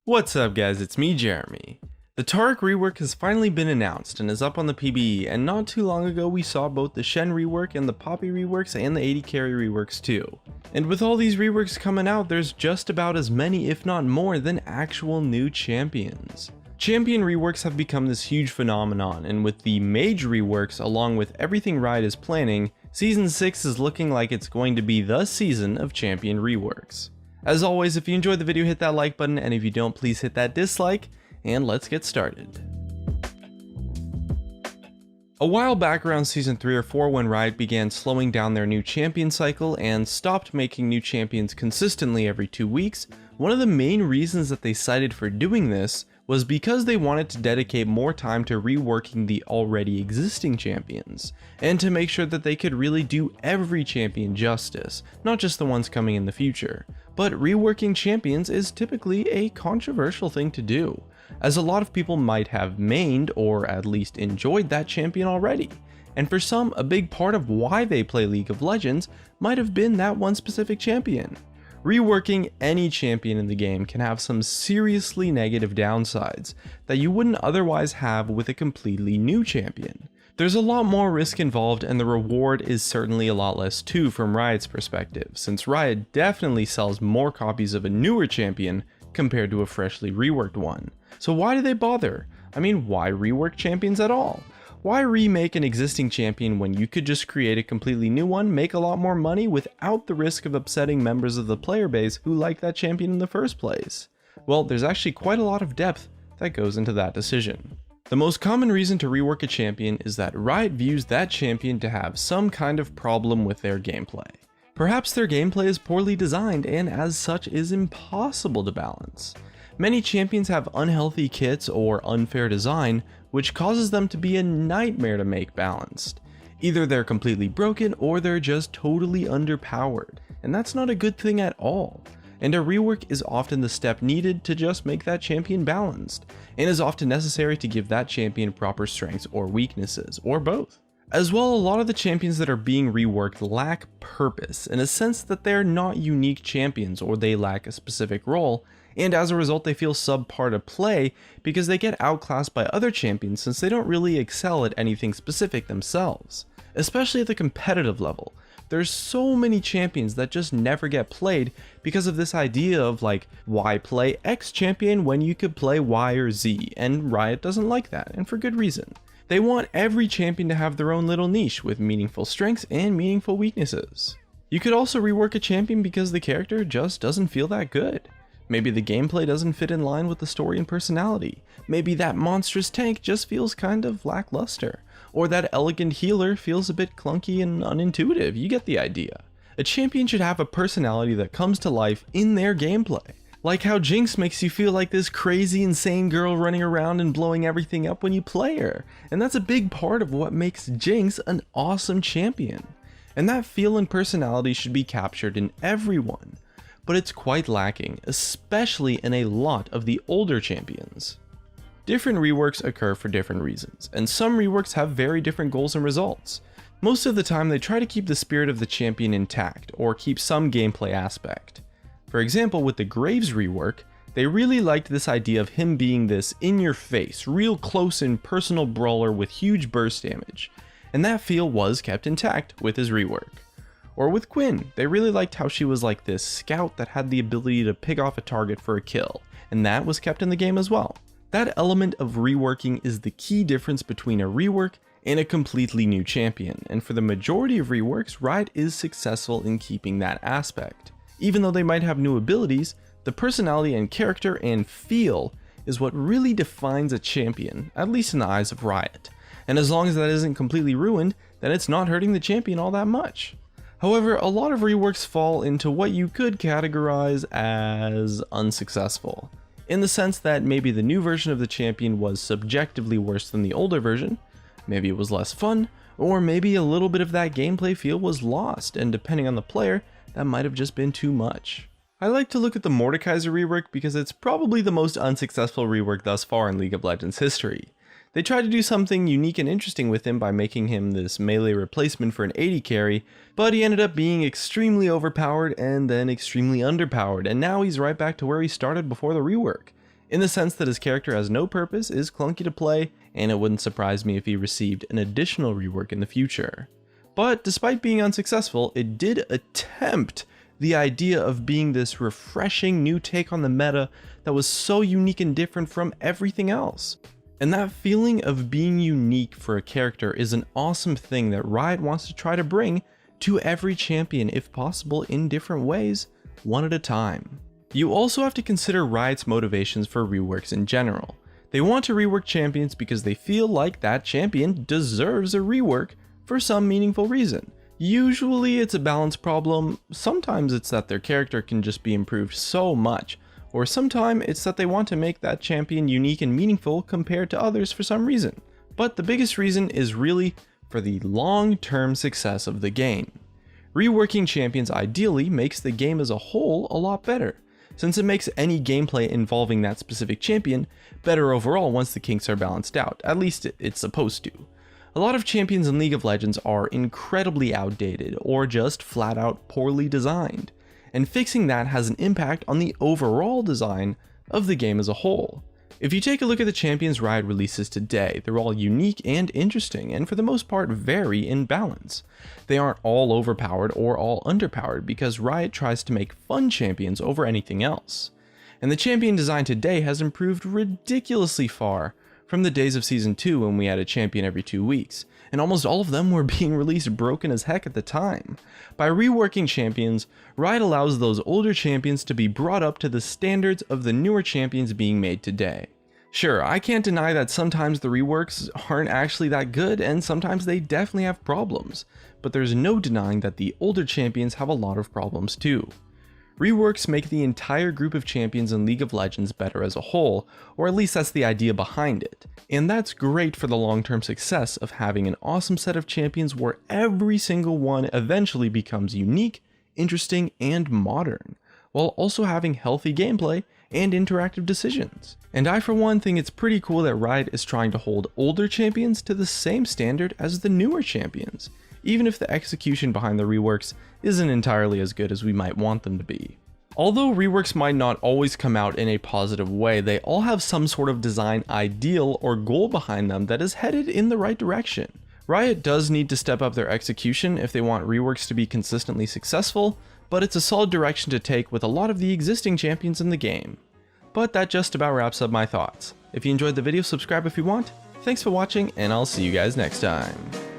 What's up guys, it's me Jeremy. The Taric rework has finally been announced and is up on the PBE, and not too long ago we saw both the Shen rework and the Poppy reworks and the 80 carry reworks too. And with all these reworks coming out, there's just about as many if not more than actual new champions. Champion reworks have become this huge phenomenon, and with the Mage reworks along with everything Riot is planning, Season 6 is looking like it's going to be the season of champion reworks. As always, if you enjoyed the video, hit that like button, and if you don't, please hit that dislike, and let's get started. A while back around Season 3 or 4 when Riot began slowing down their new champion cycle and stopped making new champions consistently every 2 weeks, one of the main reasons that they cited for doing this was because they wanted to dedicate more time to reworking the already existing champions, and to make sure that they could really do every champion justice, not just the ones coming in the future. But reworking champions is typically a controversial thing to do, as a lot of people might have mained or at least enjoyed that champion already, and for some, a big part of why they play League of Legends might have been that one specific champion. Reworking any champion in the game can have some seriously negative downsides that you wouldn't otherwise have with a completely new champion. There's a lot more risk involved, and the reward is certainly a lot less too from Riot's perspective, since Riot definitely sells more copies of a newer champion compared to a freshly reworked one. So why do they bother? I mean, why rework champions at all? Why remake an existing champion when you could just create a completely new one, make a lot more money without the risk of upsetting members of the player base who like that champion in the first place? Well, there's actually quite a lot of depth that goes into that decision. The most common reason to rework a champion is that Riot views that champion to have some kind of problem with their gameplay. Perhaps their gameplay is poorly designed and as such is impossible to balance. Many champions have unhealthy kits or unfair design, which causes them to be a nightmare to make balanced. Either they're completely broken or they're just totally underpowered, and that's not a good thing at all. And a rework is often the step needed to just make that champion balanced, and is often necessary to give that champion proper strengths or weaknesses, or both. As well, a lot of the champions that are being reworked lack purpose, in a sense that they're not unique champions or they lack a specific role, and as a result they feel subpar to play because they get outclassed by other champions since they don't really excel at anything specific themselves. Especially at the competitive level, there's so many champions that just never get played because of this idea of like, why play X champion when you could play Y or Z, and Riot doesn't like that, and for good reason. They want every champion to have their own little niche with meaningful strengths and meaningful weaknesses. You could also rework a champion because the character just doesn't feel that good. Maybe the gameplay doesn't fit in line with the story and personality. Maybe that monstrous tank just feels kind of lackluster. Or that elegant healer feels a bit clunky and unintuitive, you get the idea. A champion should have a personality that comes to life in their gameplay. Like how Jinx makes you feel like this crazy insane girl running around and blowing everything up when you play her. And that's a big part of what makes Jinx an awesome champion. And that feel and personality should be captured in everyone. But it's quite lacking, especially in a lot of the older champions. Different reworks occur for different reasons, and some reworks have very different goals and results. Most of the time they try to keep the spirit of the champion intact, or keep some gameplay aspect. For example, with the Graves rework, they really liked this idea of him being this in-your-face, real close and personal brawler with huge burst damage, and that feel was kept intact with his rework. Or with Quinn, they really liked how she was like this scout that had the ability to pick off a target for a kill, and that was kept in the game as well. That element of reworking is the key difference between a rework and a completely new champion, and for the majority of reworks, Riot is successful in keeping that aspect. Even though they might have new abilities, the personality and character and feel is what really defines a champion, at least in the eyes of Riot. And as long as that isn't completely ruined, then it's not hurting the champion all that much. However, a lot of reworks fall into what you could categorize as unsuccessful, in the sense that maybe the new version of the champion was subjectively worse than the older version, maybe it was less fun, or maybe a little bit of that gameplay feel was lost, and depending on the player, that might have just been too much. I like to look at the Mordekaiser rework because it's probably the most unsuccessful rework thus far in League of Legends history. They tried to do something unique and interesting with him by making him this melee replacement for an 80 carry, but he ended up being extremely overpowered and then extremely underpowered, and now he's right back to where he started before the rework. in the sense that his character has no purpose, is clunky to play, and it wouldn't surprise me if he received an additional rework in the future. But despite being unsuccessful, it did attempt the idea of being this refreshing new take on the meta that was so unique and different from everything else. And that feeling of being unique for a character is an awesome thing that Riot wants to try to bring to every champion if possible in different ways, one at a time. You also have to consider Riot's motivations for reworks in general. They want to rework champions because they feel like that champion deserves a rework for some meaningful reason. Usually it's a balance problem, sometimes it's that their character can just be improved so much, or sometimes it's that they want to make that champion unique and meaningful compared to others for some reason. But the biggest reason is really for the long-term success of the game. Reworking champions ideally makes the game as a whole a lot better, since it makes any gameplay involving that specific champion better overall once the kinks are balanced out, at least it's supposed to. A lot of champions in League of Legends are incredibly outdated or just flat out poorly designed, and fixing that has an impact on the overall design of the game as a whole. If you take a look at the champions Riot releases today, they're all unique and interesting, and for the most part vary in balance. They aren't all overpowered or all underpowered because Riot tries to make fun champions over anything else. And the champion design today has improved ridiculously far from the days of Season 2 when we had a champion every 2 weeks, and almost all of them were being released broken as heck at the time. By reworking champions, Riot allows those older champions to be brought up to the standards of the newer champions being made today. Sure, I can't deny that sometimes the reworks aren't actually that good, and sometimes they definitely have problems, but there's no denying that the older champions have a lot of problems too. Reworks make the entire group of champions in League of Legends better as a whole, or at least that's the idea behind it. And that's great for the long-term success of having an awesome set of champions where every single one eventually becomes unique, interesting, and modern, while also having healthy gameplay and interactive decisions. And I for one think it's pretty cool that Riot is trying to hold older champions to the same standard as the newer champions, even if the execution behind the reworks isn't entirely as good as we might want them to be. Although reworks might not always come out in a positive way, they all have some sort of design ideal or goal behind them that is headed in the right direction. Riot does need to step up their execution if they want reworks to be consistently successful, but it's a solid direction to take with a lot of the existing champions in the game. But that just about wraps up my thoughts. If you enjoyed the video, subscribe if you want. Thanks for watching, and I'll see you guys next time.